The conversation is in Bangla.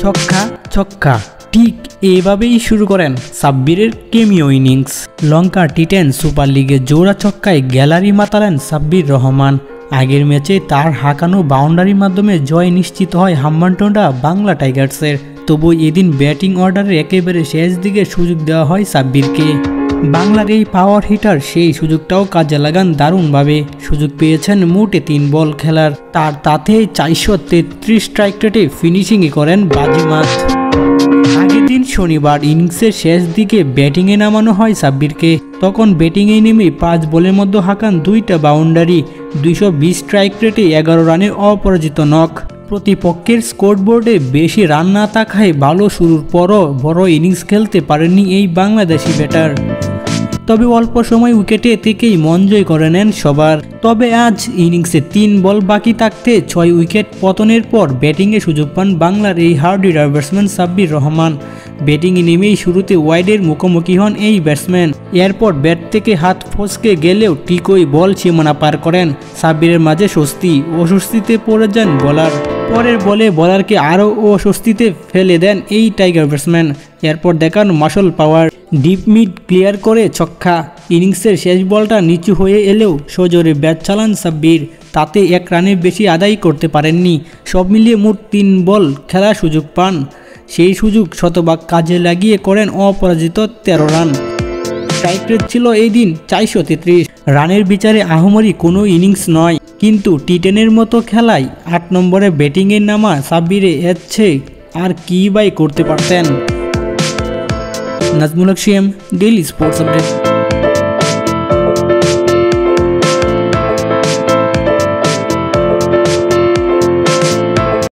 ছক্কা ছক্কা ঠিক এভাবেই শুরু করেন সাব্বিরের কেমিও ইনিংস। লঙ্কা টি10 সুপার লিগে জোড়া ছক্কায় গ্যালারি মাতালেন সাব্বির রহমান। আগের ম্যাচে তার হাঁকানো বাউন্ডারির মাধ্যমে জয় নিশ্চিত হয় হাম্বানটোটা বাংলা টাইগার্সের। তবু এদিন ব্যাটিং অর্ডারের একেবারে শেষ দিকে সুযোগ দেওয়া হয় সাব্বিরকে। বাংলার এই পাওয়ার হিটার সেই সুযোগটাও কাজে লাগান দারুণভাবে। সুযোগ পেয়েছেন মোটে 3 বল খেলার, তাতে 433 স্ট্রাইক রেটে ফিনিশিংই করেন বাজিমাত। আগের দিন শনিবার ইনিংসের শেষ দিকে ব্যাটিংয়ে নামানো হয় সাব্বিরকে। তখন ব্যাটিংয়ে নেমে 5 বলের মধ্যে হাঁকান 2টা বাউন্ডারি, 220 স্ট্রাইক রেটে 11 রানে অপরাজিত নক। প্রতিপক্ষের স্কোরবোর্ডে বেশি রান না থাকায় ভালো শুরুর পরও বড় ইনিংস খেলতে পারেননি এই বাংলাদেশি ব্যাটার। তবে অল্প সময় উইকেটে থেকেই মন জয় করে নেন সবার। তবে আজ ইনিংসে 3 বল বাকি থাকতে 6 উইকেট পতনের পর ব্যাটিংয়ে সুযোগ পান বাংলার এই hard hitter batsman Sabbir Rahman. ব্যাটিংয়ে নেমেই শুরুতে ওয়াইডের মুখোমুখি হন এই ব্যাটসম্যান। এরপর ব্যাট থেকে হাত ফসকে গেলেও ঠিকই বল সীমানা পার করেন। সাব্বিরের মাঝে অস্বস্তিতে পড়ে যান বোলার। পরের বলে বোলারকে আরও অস্বস্তিতে ফেলে দেন এই টাইগার ব্যাটসম্যান। এরপর দেখান মাসল পাওয়ার, ডিপ মিড ক্লিয়ার করে ছক্কা। ইনিংসের শেষ বলটা নিচু হয়ে এলেও সজোরে ব্যাট চালান সাব্বির, তাতে 1 রানের বেশি আদায় করতে পারেননি। সব মিলিয়ে মোট 3 বল খেলার সুযোগ পান। সেই সুযোগ শতভাগ কাজে লাগিয়ে করেন অপরাজিত 13 রান। স্ট্রাইক রেট ছিল এই দিন 433। রানের বিচারে আহামরি কোনো ইনিংস নয়, কিন্তু টি10 মতো খেলায় 8 নম্বরে ব্যাটিংয়ে নামা সাব্বিরে এসছে আর কী বাই করতে পারতেন। নাজমুল হক, ডেইলি স্পোর্টস আপডেট।